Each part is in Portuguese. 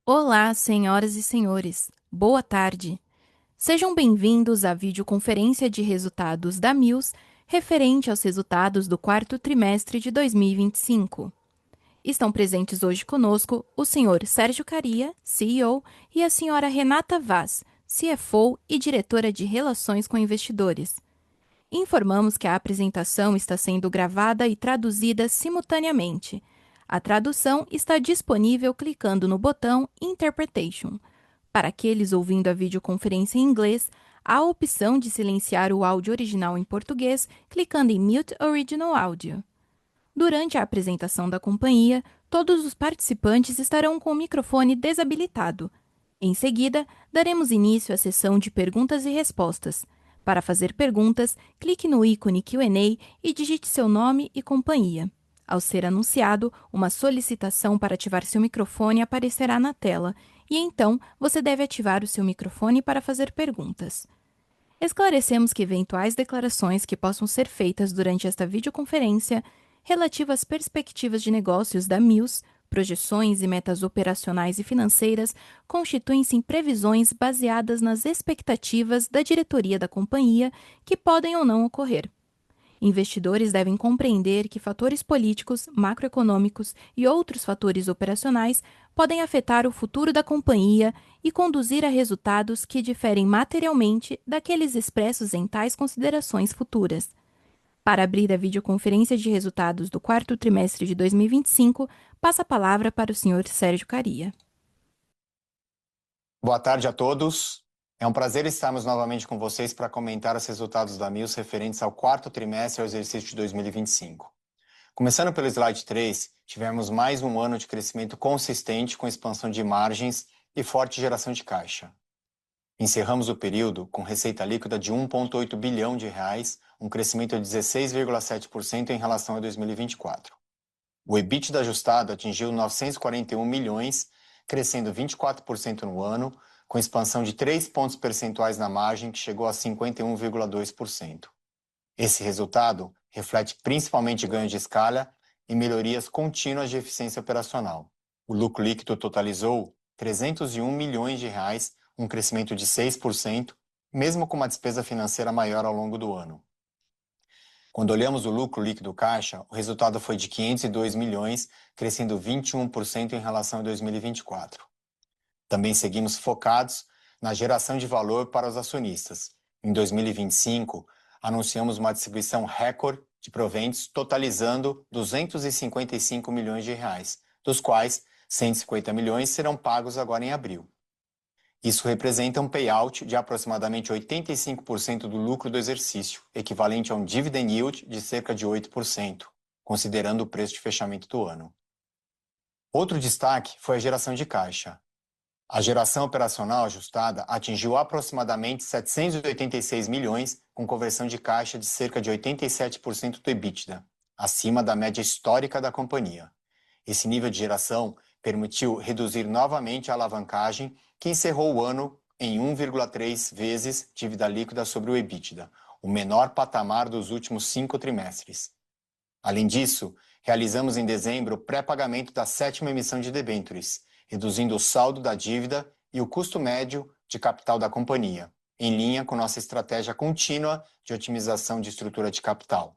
Olá, senhoras e senhores. Boa tarde. Sejam bem-vindos à videoconferência de resultados da Mills referente aos resultados do quarto trimestre de 2025. Estão presentes hoje conosco o senhor Sérgio Caria, CEO, e a senhora Renata Vaz, CFO e diretora de Relações com Investidores. Informamos que a apresentação está sendo gravada e traduzida simultaneamente. A tradução está disponível clicando no botão Interpretation. Para aqueles ouvindo a videoconferência em inglês, há a opção de silenciar o áudio original em português clicando em Mute Original Audio. Durante a apresentação da companhia, todos os participantes estarão com o microfone desabilitado. Em seguida, daremos início à sessão de perguntas e respostas. Para fazer perguntas, clique no ícone Q&A e digite seu nome e companhia. Ao ser anunciado, uma solicitação para ativar seu microfone aparecerá na tela, e então você deve ativar o seu microfone para fazer perguntas. Esclarecemos que eventuais declarações que possam ser feitas durante esta videoconferência relativas às perspectivas de negócios da Mills, projeções e metas operacionais e financeiras constituem-se em previsões baseadas nas expectativas da diretoria da companhia que podem ou não ocorrer. Investidores devem compreender que fatores políticos, macroeconômicos e outros fatores operacionais podem afetar o futuro da companhia e conduzir a resultados que diferem materialmente daqueles expressos em tais considerações futuras. Para abrir a videoconferência de resultados do quarto trimestre de 2025, passa a palavra para o senhor Sérgio Caria. Boa tarde a todos. É um prazer estarmos novamente com vocês para comentar os resultados da Mills referentes ao quarto trimestre ao exercício de 2025. Começando pelo slide 3, tivemos mais um ano de crescimento consistente com expansão de margens e forte geração de caixa. Encerramos o período com receita líquida de 1,8 bilhão de reais, um crescimento de 16,7% em relação a 2024. O EBITDA ajustado atingiu 941 milhões, crescendo 24% no ano, com expansão de 3 pontos percentuais na margem, que chegou a 51,2%. Esse resultado reflete principalmente ganhos de escala e melhorias contínuas de eficiência operacional. O lucro líquido totalizou 301 milhões de reais, um crescimento de 6%, mesmo com uma despesa financeira maior ao longo do ano. Quando olhamos o lucro líquido caixa, o resultado foi de 502 milhões, crescendo 21% em relação a 2024. Também seguimos focados na geração de valor para os acionistas. Em 2025, anunciamos uma distribuição recorde de proventos, totalizando 255 milhões de reais, dos quais 150 milhões serão pagos agora em abril. Isso representa um payout de aproximadamente 85% do lucro do exercício, equivalente a um dividend yield de cerca de 8%, considerando o preço de fechamento do ano. Outro destaque foi a geração de caixa. A geração operacional ajustada atingiu aproximadamente 786 milhões, com conversão de caixa de cerca de 87% do EBITDA, acima da média histórica da companhia. Esse nível de geração permitiu reduzir novamente a alavancagem, que encerrou o ano em 1,3 vezes dívida líquida sobre o EBITDA, o menor patamar dos últimos 5 trimestres. Além disso, realizamos em dezembro o pré-pagamento da 7ª emissão de debêntures, reduzindo o saldo da dívida e o custo médio de capital da companhia, em linha com nossa estratégia contínua de otimização de estrutura de capital.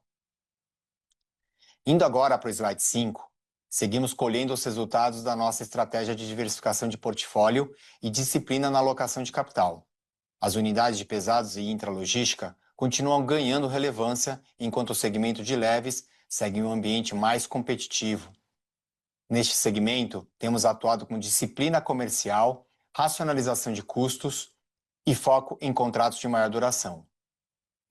Indo agora para o slide 5, seguimos colhendo os resultados da nossa estratégia de diversificação de portfólio e disciplina na alocação de capital. As unidades de pesados e intralogística continuam ganhando relevância, enquanto o segmento de leves segue em um ambiente mais competitivo. Neste segmento, temos atuado com disciplina comercial, racionalização de custos e foco em contratos de maior duração.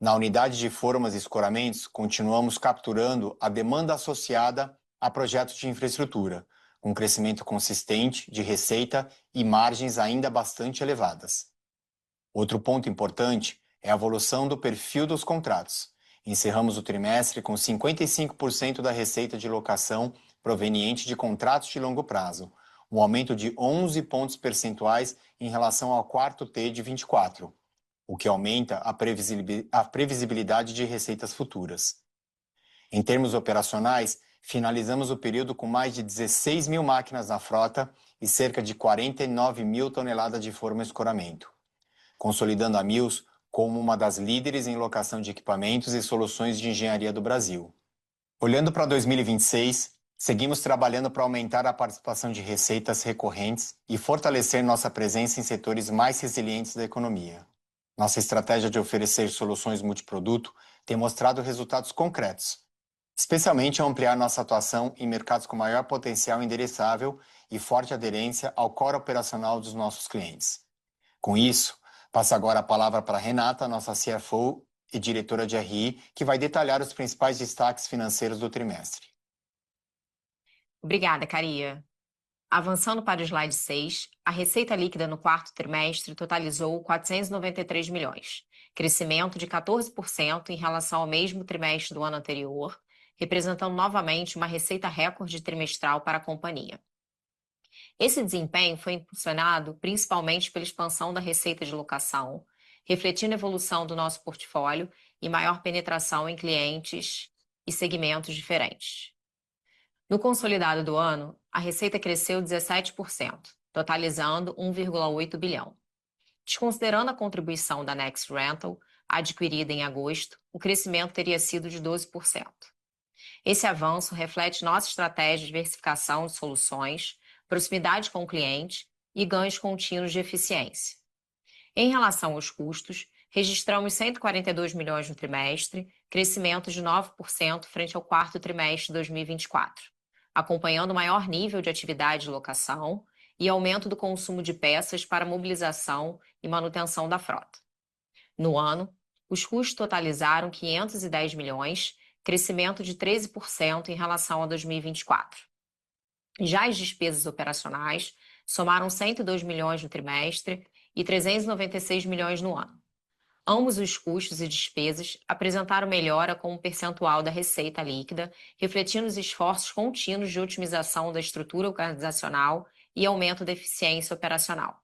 Na unidade de formas e escoramentos, continuamos capturando a demanda associada a projetos de infraestrutura, com crescimento consistente de receita e margens ainda bastante elevadas. Outro ponto importante é a evolução do perfil dos contratos. Encerramos o trimestre com 55% da receita de locação proveniente de contratos de longo prazo, um aumento de 11 pontos percentuais em relação ao quarto T de 24, o que aumenta a previsibilidade de receitas futuras. Em termos operacionais, finalizamos o período com mais de 16 mil máquinas na frota e cerca de 49 mil toneladas de forma e escoramento, consolidando a Mills como uma das líderes em locação de equipamentos e soluções de engenharia do Brasil. Olhando para 2026, seguimos trabalhando para aumentar a participação de receitas recorrentes e fortalecer nossa presença em setores mais resilientes da economia. Nossa estratégia de oferecer soluções multiproduto tem mostrado resultados concretos, especialmente ao ampliar nossa atuação em mercados com maior potencial endereçável e forte aderência ao core operacional dos nossos clientes. Com isso, passo agora a palavra para Renata, nossa CFO e diretora de RI, que vai detalhar os principais destaques financeiros do trimestre. Obrigada, Caria. Avançando para o slide 6, a receita líquida no quarto trimestre totalizou 493 milhões, crescimento de 14% em relação ao mesmo trimestre do ano anterior, representando novamente uma receita recorde trimestral para a companhia. Esse desempenho foi impulsionado principalmente pela expansão da receita de locação, refletindo a evolução do nosso portfólio e maior penetração em clientes e segmentos diferentes. No consolidado do ano, a receita cresceu 17%, totalizando 1,8 bilhão. Desconsiderando a contribuição da Next Rental, adquirida em agosto, o crescimento teria sido de 12%. Esse avanço reflete nossa estratégia de diversificação de soluções, proximidade com o cliente e ganhos contínuos de eficiência. Em relação aos custos, registramos 142 milhões no trimestre, crescimento de 9% frente ao quarto trimestre de 2024, acompanhando o maior nível de atividade de locação e aumento do consumo de peças para mobilização e manutenção da frota. No ano, os custos totalizaram 510 milhões, crescimento de 13% em relação a 2024. Já as despesas operacionais somaram 102 milhões no trimestre e 396 milhões no ano. Ambos os custos e despesas apresentaram melhora como percentual da receita líquida, refletindo os esforços contínuos de otimização da estrutura organizacional e aumento da eficiência operacional.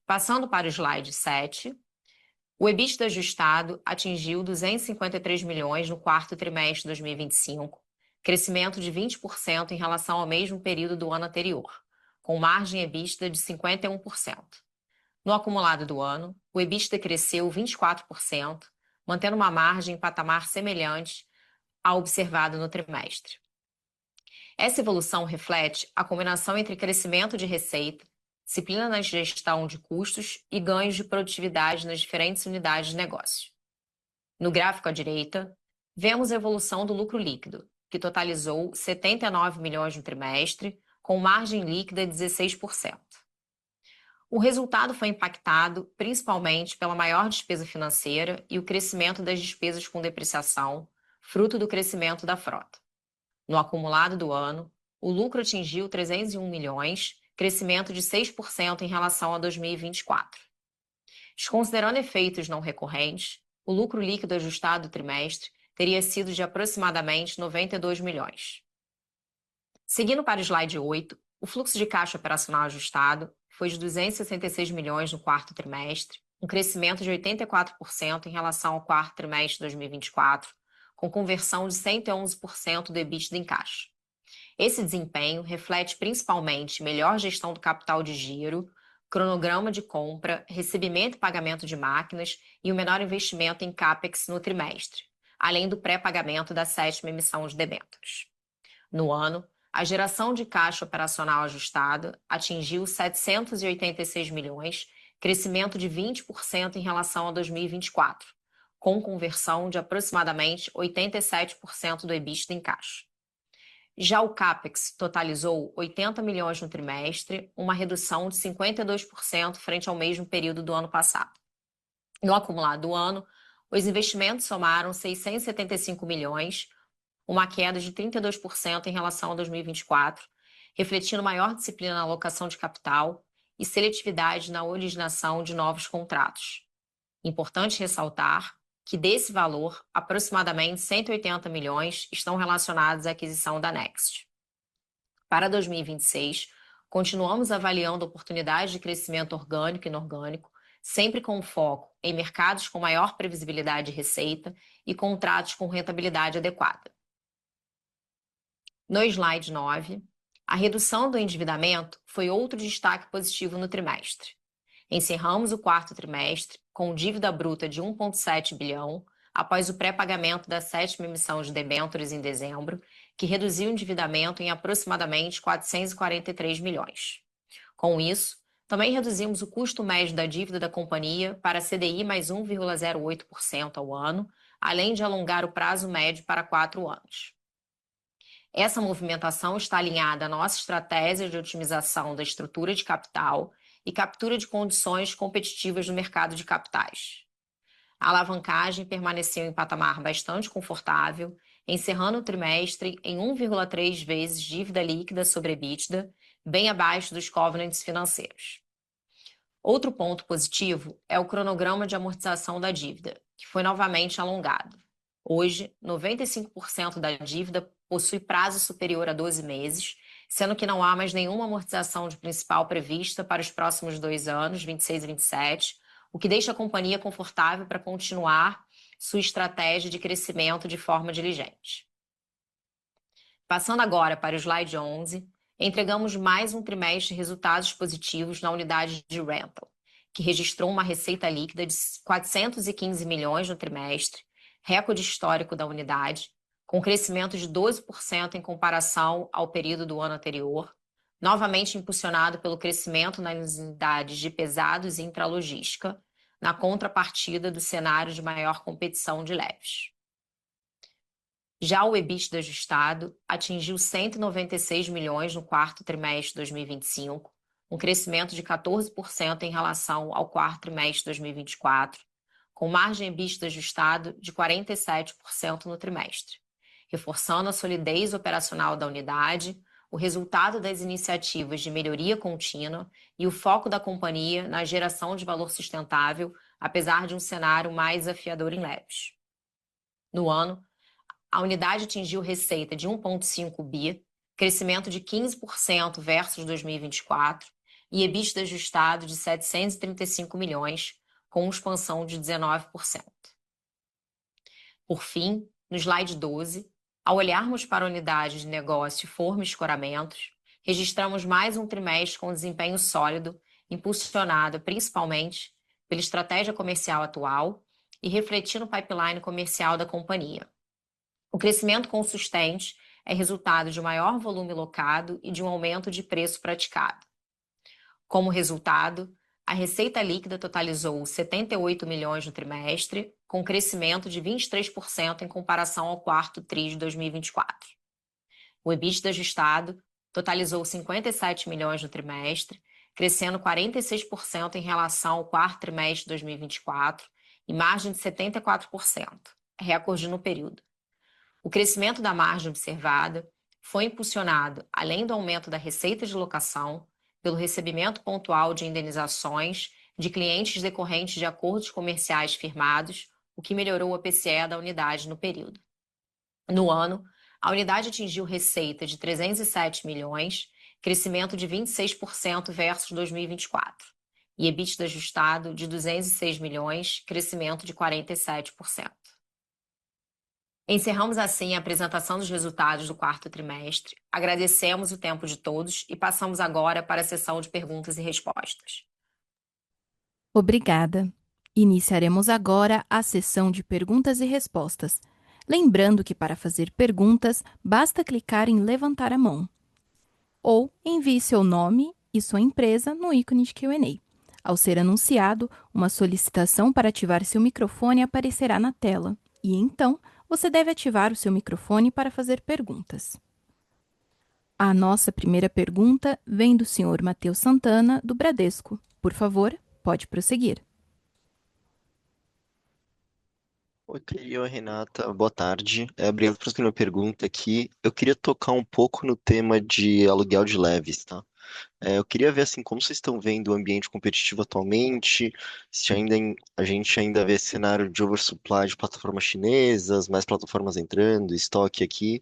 Passando para o slide 7, o EBITDA ajustado atingiu 253 milhões no quarto trimestre de 2025, crescimento de 20% em relação ao mesmo período do ano anterior, com margem EBITDA de 51%. No acumulado do ano, o EBITDA cresceu 24%, mantendo uma margem em patamar semelhante ao observado no trimestre. Essa evolução reflete a combinação entre crescimento de receita, disciplina na gestão de custos e ganhos de produtividade nas diferentes unidades de negócio. No gráfico à direita, vemos a evolução do lucro líquido, que totalizou 79 milhões no trimestre, com margem líquida de 16%. O resultado foi impactado principalmente pela maior despesa financeira e o crescimento das despesas com depreciação, fruto do crescimento da frota. No acumulado do ano, o lucro atingiu 301 milhões, crescimento de 6% em relação a 2024. Desconsiderando efeitos não recorrentes, o lucro líquido ajustado do trimestre teria sido de aproximadamente 92 milhões. Seguindo para o slide 8, o fluxo de caixa operacional ajustado foi de 266 milhões no quarto trimestre, um crescimento de 84% em relação ao quarto trimestre de 2024, com conversão de 111% do EBITDA em caixa. Esse desempenho reflete principalmente melhor gestão do capital de giro, cronograma de compra, recebimento e pagamento de máquinas e o menor investimento em CAPEX no trimestre, além do pré-pagamento da 7ª emissão de debêntures. No ano, a geração de caixa operacional ajustada atingiu 786 milhões, crescimento de 20% em relação a 2024, com conversão de aproximadamente 87% do EBITDA em caixa. Já o CAPEX totalizou 80 milhões no trimestre, uma redução de 52% frente ao mesmo período do ano passado. No acumulado do ano, os investimentos somaram 675 milhões, uma queda de 32% em relação a 2024, refletindo maior disciplina na alocação de capital e seletividade na originação de novos contratos. Importante ressaltar que desse valor, aproximadamente 180 milhões estão relacionados à aquisição da Next. Para 2026, continuamos avaliando oportunidades de crescimento orgânico e inorgânico, sempre com foco em mercados com maior previsibilidade de receita e contratos com rentabilidade adequada. No slide 9, a redução do endividamento foi outro destaque positivo no trimestre. Encerramos o quarto trimestre com dívida bruta de 1,7 bilhão, após o pré-pagamento da sétima emissão de debêntures em dezembro, que reduziu o endividamento em aproximadamente 443 milhões. Com isso, também reduzimos o custo médio da dívida da companhia para CDI mais 1,08% ao ano, além de alongar o prazo médio para 4 anos. Essa movimentação está alinhada à nossa estratégia de otimização da estrutura de capital e captura de condições competitivas no mercado de capitais. A alavancagem permaneceu em patamar bastante confortável, encerrando o trimestre em 1,3 vezes dívida líquida sobre EBITDA, bem abaixo dos covenants financeiros. Outro ponto positivo é o cronograma de amortização da dívida, que foi novamente alongado. Hoje, 95% da dívida possui prazo superior a 12 meses, sendo que não há mais nenhuma amortização de principal prevista para os próximos 2 anos, 26 e 27, o que deixa a companhia confortável para continuar sua estratégia de crescimento de forma diligente. Passando agora para o slide 11, entregamos mais um trimestre de resultados positivos na unidade de rental, que registrou uma receita líquida de 415 milhões no trimestre, recorde histórico da unidade, com crescimento de 12% em comparação ao período do ano anterior, novamente impulsionado pelo crescimento nas unidades de pesados e intralogística, na contrapartida do cenário de maior competição de leves. Já o EBITDA ajustado atingiu 196 milhões no quarto trimestre de 2025, um crescimento de 14% em relação ao quarto trimestre de 2024, com margem EBITDA ajustado de 47% no trimestre, reforçando a solidez operacional da unidade, o resultado das iniciativas de melhoria contínua e o foco da companhia na geração de valor sustentável, apesar de um cenário mais desafiador em leves. No ano, a unidade atingiu receita de 1,5 bi, crescimento de 15% versus 2024, e EBITDA ajustado de 735 milhões, com expansão de 19%. Por fim, no slide 12, ao olharmos para a unidade de negócio Forma e Escoramentos, registramos mais um trimestre com desempenho sólido, impulsionado principalmente pela estratégia comercial atual e refletindo o pipeline comercial da companhia. O crescimento consistente é resultado de um maior volume locado e de um aumento de preço praticado. Como resultado, a receita líquida totalizou 78 milhões no trimestre, com crescimento de 23% em comparação ao quarto tri de 2024. O EBITDA ajustado totalizou 57 milhões no trimestre, crescendo 46% em relação ao quarto trimestre de 2024 e margem de 74%, recorde no período. O crescimento da margem observada foi impulsionado, além do aumento da receita de locação, pelo recebimento pontual de indenizações de clientes decorrentes de acordos comerciais firmados, o que melhorou a PCE da unidade no período. No ano, a unidade atingiu receita de 307 milhões, crescimento de 26% versus 2024, e EBITDA ajustado de 206 milhões, crescimento de 47%. Encerramos assim a apresentação dos resultados do quarto trimestre, agradecemos o tempo de todos e passamos agora para a sessão de perguntas e respostas. Obrigada. Iniciaremos agora a sessão de perguntas e respostas. Lembrando que para fazer perguntas, basta clicar em levantar a mão. Ou envie seu nome e sua empresa no ícone de Q&A. Ao ser anunciado, uma solicitação para ativar seu microfone aparecerá na tela. E então, você deve ativar o seu microfone para fazer perguntas. A nossa primeira pergunta vem do senhor Matheus Santana, do Bradesco. Por favor, pode prosseguir. Oi, Renata, boa tarde. Obrigado por fazer uma pergunta aqui. Eu queria tocar um pouco no tema de aluguel de leves, tá? Eu queria ver assim como vocês estão vendo o ambiente competitivo atualmente, se a gente ainda vê cenário de oversupply de plataformas chinesas, mais plataformas entrando, estoque aqui,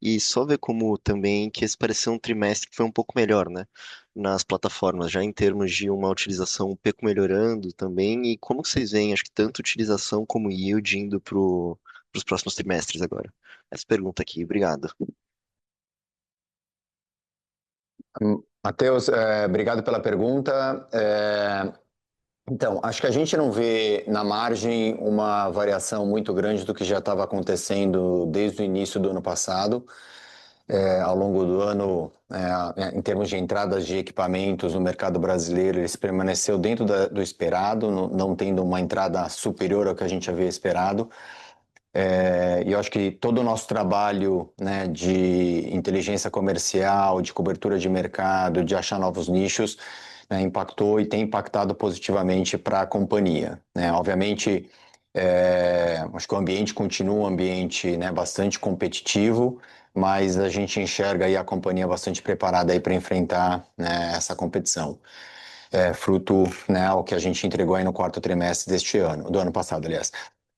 e só ver como também que esse pareceu um trimestre que foi um pouco melhor, né? Nas plataformas, já em termos de uma utilização um pouco melhorando também, e como vocês veem, acho que tanto utilização como yield indo para os próximos trimestres agora. Essa pergunta aqui, obrigado. Matheus, obrigado pela pergunta. Então, acho que a gente não vê na margem uma variação muito grande do que já estava acontecendo desde o início do ano passado. Ao longo do ano, em termos de entradas de equipamentos no mercado brasileiro, ele permaneceu dentro do esperado, não tendo uma entrada superior ao que a gente havia esperado. E eu acho que todo o nosso trabalho, né, de inteligência comercial, de cobertura de mercado, de achar novos nichos, né, impactou e tem impactado positivamente para a companhia, né? Obviamente, acho que o ambiente continua um ambiente, né, bastante competitivo, mas a gente enxerga aí a companhia bastante preparada aí para enfrentar, né, essa competição. Fruto, né, ao que a gente entregou aí no quarto trimestre deste ano, do ano passado, aliás.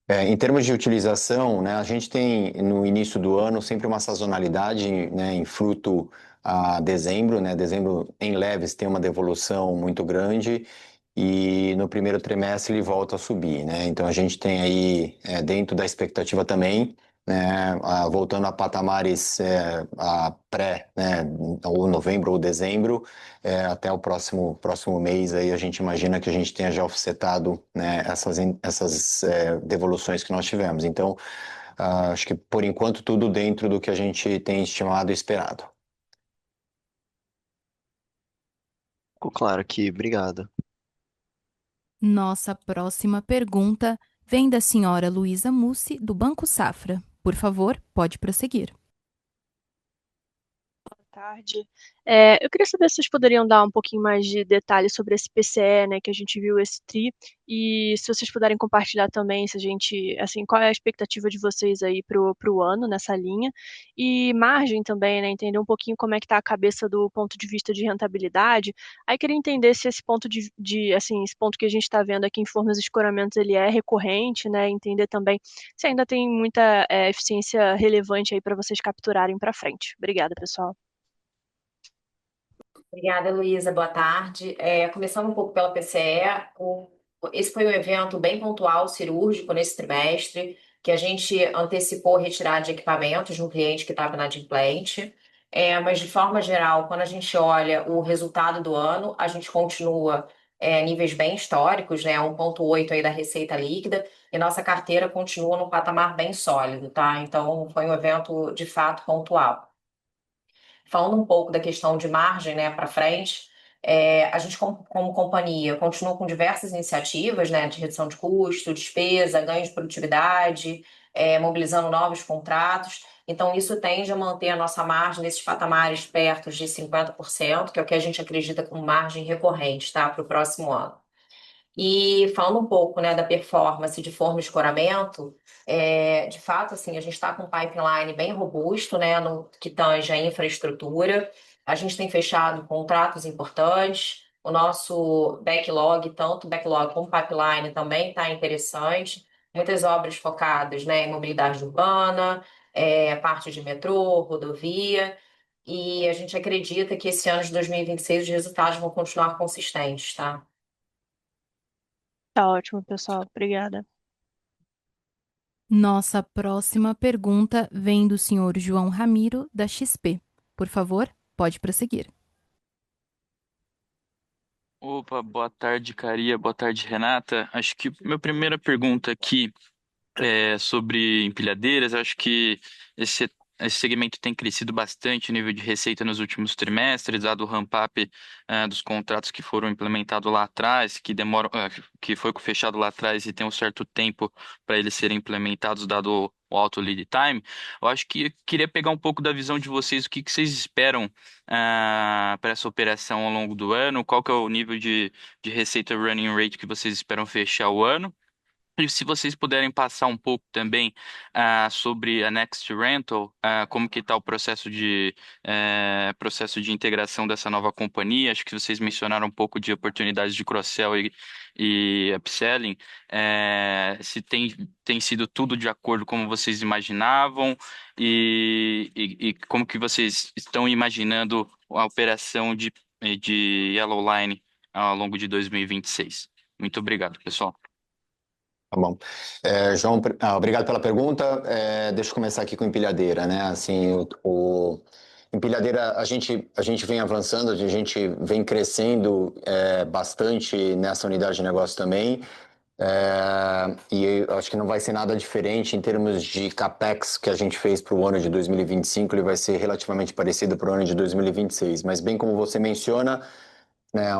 Em termos de utilização, né, a gente tem no início do ano sempre uma sazonalidade, né, em fruto a dezembro, né? Dezembro em leves tem uma devolução muito grande e no primeiro trimestre ele volta a subir, né? Então a gente tem aí dentro da expectativa também, né, voltando a patamares a pré, né, ou novembro ou dezembro, até o próximo mês aí a gente imagina que a gente tenha já offsetado, né, essas devoluções que nós tivemos. Então, acho que por enquanto tudo dentro do que a gente tem estimado e esperado. Ficou claro aqui, obrigado. Nossa próxima pergunta vem da senhora Luísa Mussi, do Banco Safra. Por favor, pode prosseguir. Tarde. Eu queria saber se vocês poderiam dar um pouquinho mais de detalhes sobre esse PCE, né, que a gente viu esse TRI, e se vocês puderem compartilhar também, se a gente, assim, qual é a expectativa de vocês aí pro ano nessa linha, e margem também, né, entender um pouquinho como é que tá a cabeça do ponto de vista de rentabilidade. Aí queria entender se esse ponto assim, esse ponto que a gente está vendo aqui em formas de escoramentos, ele é recorrente, né, entender também se ainda tem muita eficiência relevante aí para vocês capturarem para frente. Obrigada, pessoal. Obrigada, Luísa. Boa tarde. Começando um pouco pela PCE, esse foi um evento bem pontual, cirúrgico, nesse trimestre, que a gente antecipou retirada de equipamentos de um cliente que estava inadimplente. Mas, de forma geral, quando a gente olha o resultado do ano, a gente continua níveis bem históricos, né? 1,8 aí da receita líquida, e nossa carteira continua num patamar bem sólido, tá? Então, foi um evento, de fato, pontual. Falando um pouco da questão de margem, né, para frente, a gente, como companhia, continua com diversas iniciativas, né, de redução de custo, despesa, ganho de produtividade, mobilizando novos contratos. Então, isso tende a manter a nossa margem nesses patamares perto de 50%, que é o que a gente acredita como margem recorrente, tá, para o próximo ano. E falando um pouco, né, da performance de forma e escoramento, de fato, assim, a gente está com um pipeline bem robusto, né, no que tange a infraestrutura. A gente tem fechado contratos importantes. O nosso backlog, tanto backlog como pipeline, também está interessante. Muitas obras focadas, né, em mobilidade urbana, parte de metrô, rodovia. E a gente acredita que esse ano de 2026 os resultados vão continuar consistentes, tá? Tá ótimo, pessoal. Obrigada. Nossa próxima pergunta vem do senhor João Ramiro, da XP. Por favor, pode prosseguir. Opa, boa tarde, Caria. Boa tarde, Renata. Acho que minha primeira pergunta aqui sobre empilhadeiras. Acho que esse segmento tem crescido bastante o nível de receita nos últimos trimestres, dado o ramp-up dos contratos que foram implementados lá atrás, que demoram, que foi fechado lá atrás e tem um certo tempo para eles serem implementados, dado o alto lead time. Eu acho que eu queria pegar um pouco da visão de vocês, o que que vocês esperam para essa operação ao longo do ano, qual que é o nível de receita running rate que vocês esperam fechar o ano. E se vocês puderem passar um pouco também sobre a Next Rental, como que está o processo de integração dessa nova companhia. Acho que vocês mencionaram um pouco de oportunidades de cross-sell e upselling. Se tem sido tudo de acordo como vocês imaginavam e como que vocês estão imaginando a operação de Yellow Line ao longo de 2026. Muito obrigado, pessoal. Tá bom. João, obrigado pela pergunta. Deixa eu começar aqui com empilhadeira, né? Assim, Empilhadeira, a gente vem avançando, a gente vem crescendo bastante nessa unidade de negócio também. E eu acho que não vai ser nada diferente em termos de CAPEX que a gente fez para o ano de 2025, ele vai ser relativamente parecido para o ano de 2026. Mas bem como você menciona, né,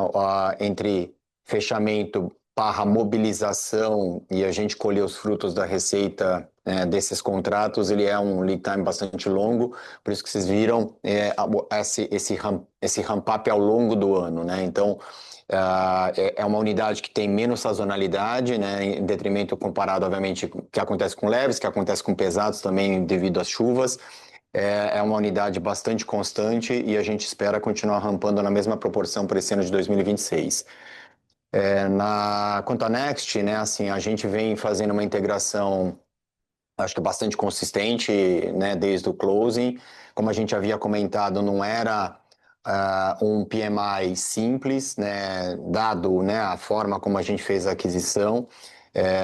entre fechamento barra mobilização e a gente colher os frutos da receita desses contratos, ele é um lead time bastante longo, por isso que vocês viram esse ramp-up ao longo do ano, né? Então, é uma unidade que tem menos sazonalidade, né, em detrimento comparado, obviamente, que acontece com leves, que acontece com pesados também devido às chuvas. É uma unidade bastante constante e a gente espera continuar rampando na mesma proporção para esse ano de 2026. Quanto à Next, né, assim, a gente vem fazendo uma integração, acho que bastante consistente, né, desde o closing. Como a gente havia comentado, não era um PMI simples, né, dado, né, a forma como a gente fez a aquisição,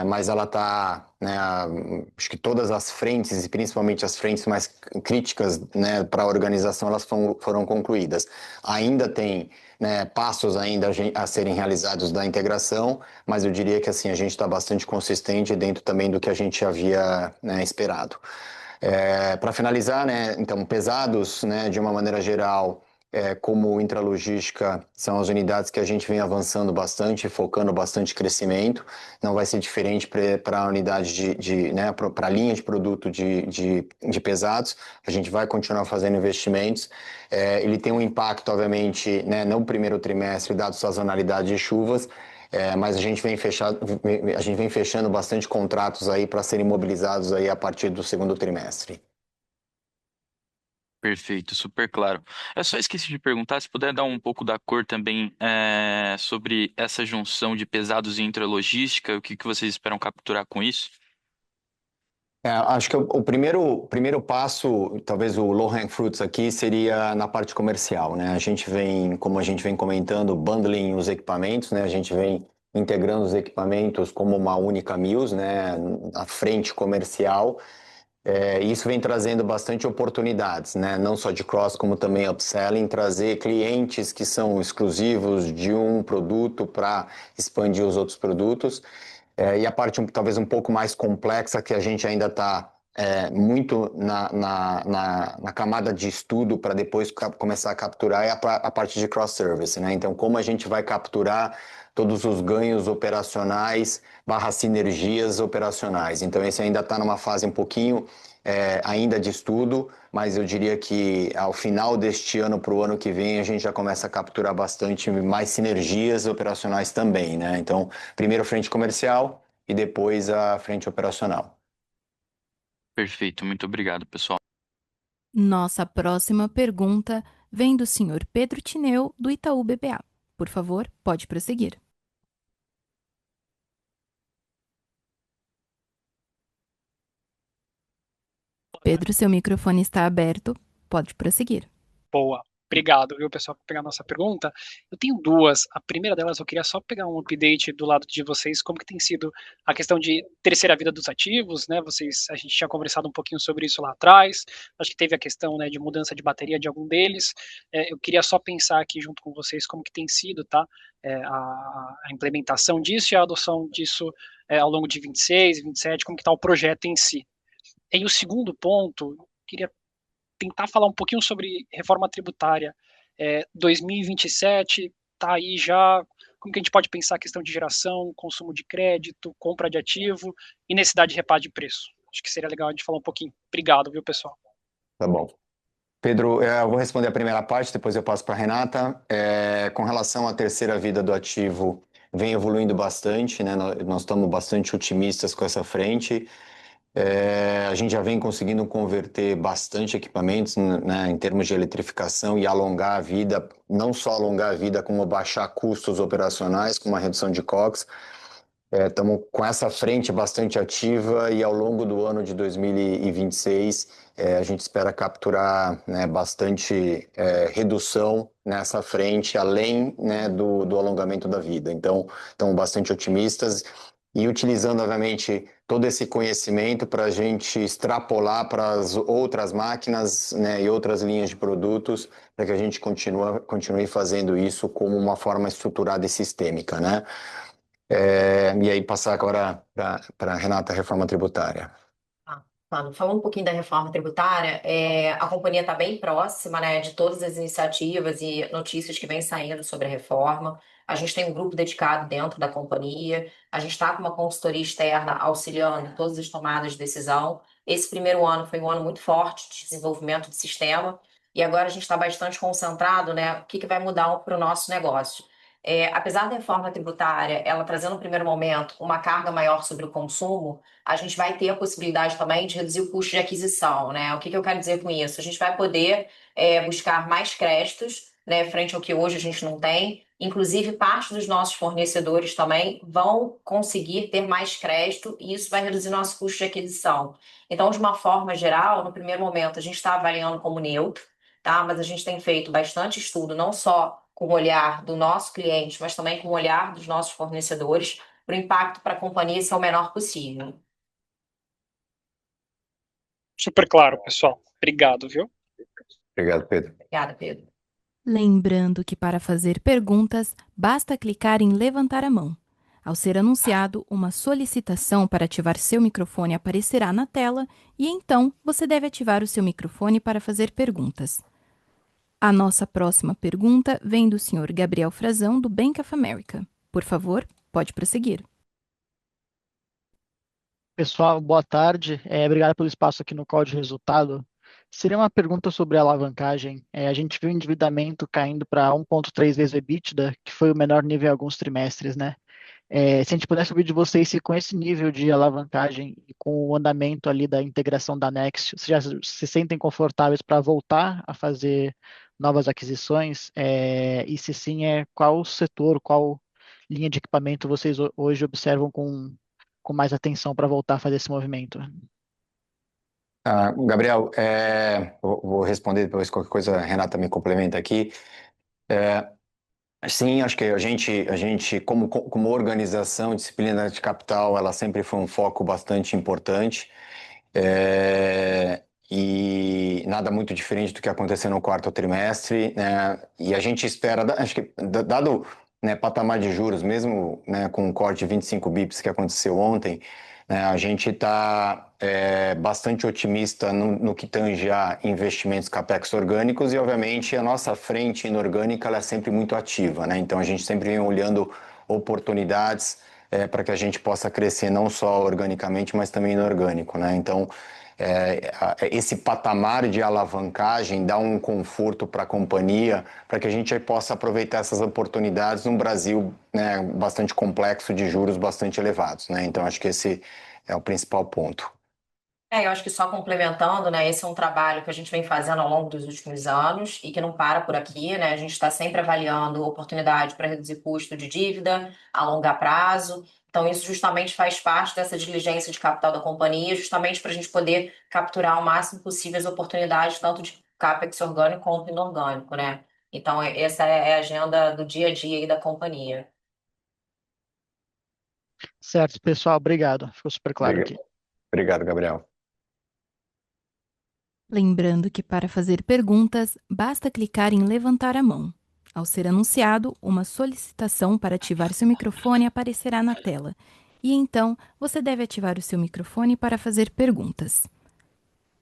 mas ela está, né, acho que todas as frentes, e principalmente as frentes mais críticas, né, para a organização, elas foram concluídas. Ainda tem, né, passos ainda a serem realizados da integração, mas eu diria que assim a gente está bastante consistente dentro também do que a gente havia, né, esperado. Para finalizar, né, então pesados, né, de uma maneira geral, como intralogística, são as unidades que a gente vem avançando bastante, focando bastante crescimento. Não vai ser diferente para a unidade né, para a linha de produto de pesados. A gente vai continuar fazendo investimentos. Ele tem um impacto, obviamente, né, no primeiro trimestre, dado sazonalidade de chuvas, mas a gente vem fechando bastante contratos aí para serem mobilizados aí a partir do segundo trimestre. Perfeito, super claro. Eu só esqueci de perguntar, se puder dar um pouco da cor também sobre essa junção de pesados e intralogística, o que que vocês esperam capturar com isso? Acho que o primeiro passo, talvez o low-hanging fruits aqui, seria na parte comercial, né? Como a gente vem comentando, bundling os equipamentos, né? A gente vem integrando os equipamentos como uma única Mills, né? A frente comercial. E isso vem trazendo bastante oportunidades, né? Não só de cross, como também upselling, trazer clientes que são exclusivos de um produto para expandir os outros produtos. E a parte talvez um pouco mais complexa, que a gente ainda está muito na camada de estudo para depois começar a capturar, é a parte de cross-service, né? Então, como a gente vai capturar todos os ganhos operacionais barra sinergias operacionais. Então, esse ainda está numa fase um pouquinho ainda de estudo, mas eu diria que ao final deste ano para o ano que vem a gente já começa a capturar bastante mais sinergias operacionais também, né? Então, primeiro a frente comercial e depois a frente operacional. Perfeito, muito obrigado, pessoal. Nossa próxima pergunta vem do senhor Pedro Tineu, do Itaú BBA. Por favor, pode prosseguir. Pedro, seu microfone está aberto. Pode prosseguir. Boa. Obrigado, viu, pessoal, por pegar a nossa pergunta. Eu tenho duas. A primeira delas, eu queria só pegar um update do lado de vocês, como que tem sido a questão de terceira vida dos ativos, né? A gente tinha conversado um pouquinho sobre isso lá atrás. Acho que teve a questão, né, de mudança de bateria de algum deles. Eu queria só pensar aqui junto com vocês como que tem sido, tá? A implementação disso e a adoção disso ao longo de 26, 27, como que está o projeto em si. E o segundo ponto, queria tentar falar um pouquinho sobre reforma tributária. 2027 está aí já. Como que a gente pode pensar a questão de geração, consumo de crédito, compra de ativo e necessidade de reparo de preço? Acho que seria legal a gente falar um pouquinho. Obrigado, viu, pessoal? Tá bom. Pedro, eu vou responder a primeira parte, depois eu passo para a Renata. Com relação à terceira vida do ativo, vem evoluindo bastante, né? Nós estamos bastante otimistas com essa frente. A gente já vem conseguindo converter bastante equipamentos, né, em termos de eletrificação e alongar a vida, não só alongar a vida, como baixar custos operacionais, com uma redução de COGS. Estamos com essa frente bastante ativa e ao longo do ano de 2026 a gente espera capturar, né, bastante redução nessa frente, além, né, do alongamento da vida. Então, estamos bastante otimistas. e utilizando, obviamente, todo esse conhecimento para a gente extrapolar para as outras máquinas, né, e outras linhas de produtos, para que a gente continue fazendo isso como uma forma estruturada e sistêmica, né? E aí passar agora para a Renata, a reforma tributária. Falando um pouquinho da reforma tributária, a companhia está bem próxima, né, de todas as iniciativas e notícias que vêm saindo sobre a reforma. A gente tem um grupo dedicado dentro da companhia, a gente está com uma consultoria externa auxiliando em todas as tomadas de decisão. Esse primeiro ano foi um ano muito forte de desenvolvimento de sistema e agora a gente está bastante concentrado, né, o que que vai mudar para o nosso negócio. Apesar da reforma tributária, ela trazendo no primeiro momento uma carga maior sobre o consumo, a gente vai ter a possibilidade também de reduzir o custo de aquisição, né? O que que eu quero dizer com isso? A gente vai poder buscar mais créditos, né, frente ao que hoje a gente não tem. Inclusive, parte dos nossos fornecedores também vão conseguir ter mais crédito e isso vai reduzir nosso custo de aquisição. Então, de uma forma geral, no primeiro momento, a gente está avaliando como neutro, tá? Mas a gente tem feito bastante estudo, não só com o olhar do nosso cliente, mas também com o olhar dos nossos fornecedores, para o impacto para a companhia ser o menor possível. Super claro, pessoal. Obrigado, viu? Obrigado, Pedro. Obrigada, Pedro. Lembrando que para fazer perguntas, basta clicar em levantar a mão. Ao ser anunciado, uma solicitação para ativar seu microfone aparecerá na tela e então você deve ativar o seu microfone para fazer perguntas. A nossa próxima pergunta vem do Sr. Gabriel Frazão, do Bank of America. Por favor, pode prosseguir. Pessoal, boa tarde. Obrigado pelo espaço aqui no call de resultado. Seria uma pergunta sobre a alavancagem. A gente viu o endividamento caindo para 1,3 vezes o EBITDA, que foi o menor nível em alguns trimestres, né? Se a gente pudesse ouvir de vocês se com esse nível de alavancagem e com o andamento ali da integração da Next, vocês já se sentem confortáveis para voltar a fazer novas aquisições? E se sim, qual setor, qual linha de equipamento vocês hoje observam com mais atenção para voltar a fazer esse movimento? Gabriel, vou responder depois qualquer coisa, a Renata me complementa aqui. Sim, acho que a gente como organização, disciplina de capital, ela sempre foi um foco bastante importante. E nada muito diferente do que aconteceu no quarto trimestre, né? E a gente espera, acho que dado, né, patamar de juros, mesmo, né, com o corte de 25 bips que aconteceu ontem, né, a gente está bastante otimista no que tange a investimentos capex orgânicos e, obviamente, a nossa frente inorgânica ela é sempre muito ativa, né? Então, a gente sempre vem olhando oportunidades para que a gente possa crescer não só organicamente, mas também inorgânico, né? Então, esse patamar de alavancagem dá um conforto para a companhia, para que a gente possa aproveitar essas oportunidades num Brasil, né, bastante complexo, de juros bastante elevados, né? Então, acho que esse é o principal ponto. Eu acho que só complementando, né, esse é um trabalho que a gente vem fazendo ao longo dos últimos anos e que não para por aqui, né? A gente está sempre avaliando oportunidade para reduzir custo de dívida a longo prazo. Então, isso justamente faz parte dessa diligência de capital da companhia, justamente para a gente poder capturar o máximo possível as oportunidades, tanto de CAPEX orgânico quanto inorgânico, né? Então, essa é a agenda do dia a dia aí da companhia. Certo, pessoal, obrigado. Ficou super claro aqui. Obrigado, Gabriel. Lembrando que para fazer perguntas, basta clicar em levantar a mão. Ao ser anunciado, uma solicitação para ativar seu microfone aparecerá na tela. E então, você deve ativar o seu microfone para fazer perguntas.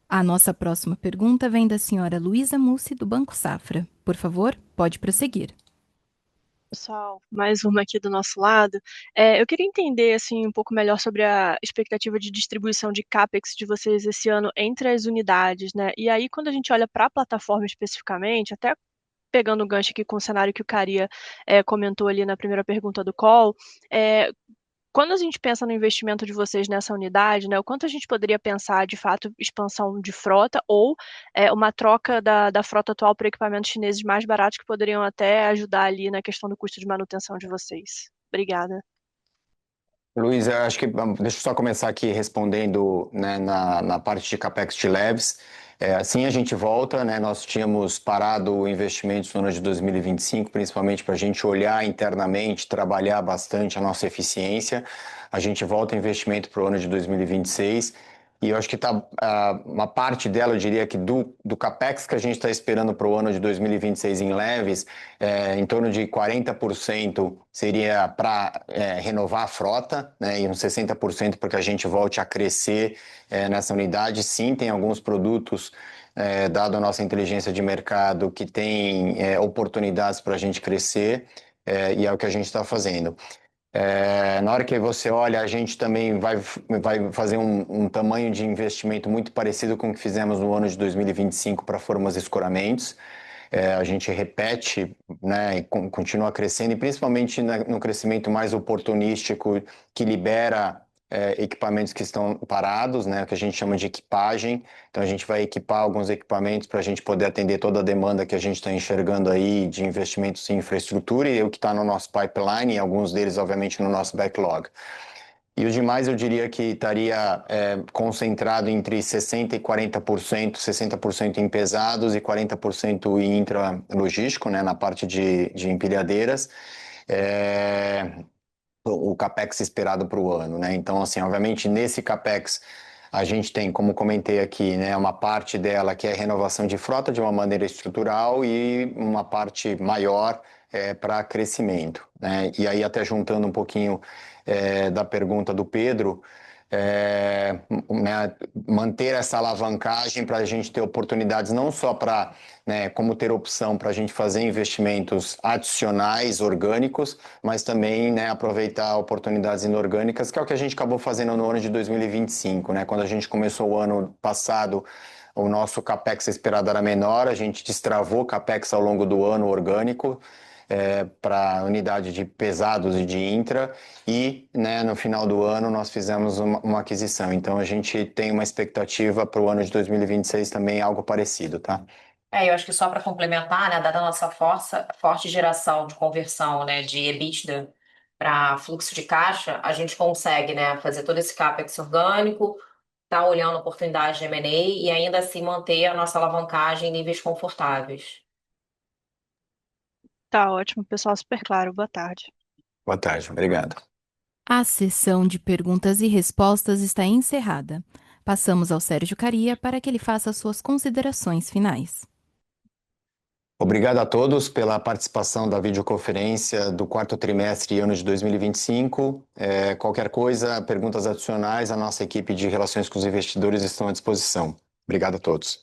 A nossa próxima pergunta vem da senhora Luísa Mussi, do Banco Safra. Por favor, pode prosseguir. Pessoal, mais uma aqui do nosso lado. Eu queria entender assim um pouco melhor sobre a expectativa de distribuição de CAPEX de vocês esse ano entre as unidades, né? E aí, quando a gente olha para a plataforma especificamente, até pegando o gancho aqui com o cenário que o Caria comentou ali na primeira pergunta do call, quando a gente pensa no investimento de vocês nessa unidade, né, o quanto a gente poderia pensar, de fato, expansão de frota ou uma troca da frota atual por equipamentos chineses mais baratos que poderiam até ajudar ali na questão do custo de manutenção de vocês? Obrigada. Luiz, eu acho que deixa eu só começar aqui respondendo, né, na parte de CapEx de leves. Assim a gente volta, né? Nós tínhamos parado investimentos no ano de 2025, principalmente para a gente olhar internamente, trabalhar bastante a nossa eficiência. A gente volta investimento para o ano de 2026. E eu acho que uma parte dela, eu diria que do CapEx que a gente está esperando para o ano de 2026 em leves, em torno de 40% seria para renovar a frota, né, e uns 60% para que a gente volte a crescer nessa unidade. Sim, tem alguns produtos, dado a nossa inteligência de mercado, que tem oportunidades para a gente crescer, e é o que a gente está fazendo. Na hora que você olha, a gente também vai fazer um tamanho de investimento muito parecido com o que fizemos no ano de 2025 para formas e escoramentos. A gente repete, né, e continua crescendo, e principalmente no crescimento mais oportunístico, que libera equipamentos que estão parados, né, que a gente chama de equipagem. Então a gente vai equipar alguns equipamentos para a gente poder atender toda a demanda que a gente está enxergando aí de investimentos em infraestrutura e o que está no nosso pipeline, e alguns deles, obviamente, no nosso backlog. E os demais eu diria que estaria concentrado entre 60% e 40%, 60% em pesados e 40% em intralogístico, né, na parte de empilhadeiras. O CapEx esperado para o ano, né? Então, assim, obviamente, nesse CapEx a gente tem, como comentei aqui, né, uma parte dela que é renovação de frota de uma maneira estrutural e uma parte maior para crescimento, né? E aí, até juntando um pouquinho da pergunta do Pedro, né, manter essa alavancagem para a gente ter oportunidades não só para, né, como ter opção para a gente fazer investimentos adicionais, orgânicos, mas também, né, aproveitar oportunidades inorgânicas, que é o que a gente acabou fazendo no ano de 2025, né? Quando a gente começou o ano passado, o nosso CapEx esperado era menor, a gente destravou CapEx ao longo do ano orgânico, para unidade de pesados e de intra, e, né, no final do ano nós fizemos uma aquisição. Então a gente tem uma expectativa para o ano de 2026 também algo parecido, tá? Eu acho que só para complementar, né, dada a nossa forte geração de conversão, né, de EBITDA para fluxo de caixa, a gente consegue, né, fazer todo esse CapEx orgânico, tá olhando oportunidades de M&A e ainda assim manter a nossa alavancagem em níveis confortáveis. Tá ótimo, pessoal, super claro. Boa tarde. Boa tarde, obrigado. A sessão de perguntas e respostas está encerrada. Passamos ao Sérgio Caria para que ele faça suas considerações finais. Obrigado a todos pela participação da videoconferência do quarto trimestre e ano de 2025. Qualquer coisa, perguntas adicionais, a nossa equipe de relações com os investidores estão à disposição. Obrigado a todos.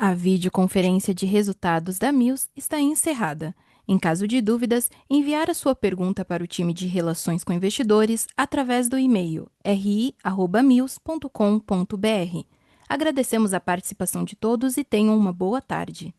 A videoconferência de resultados da Mills está encerrada. Em caso de dúvidas, enviar a sua pergunta para o time de relações com investidores através do e-mail ri@mills.com.br. Agradecemos a participação de todos e tenham uma boa tarde.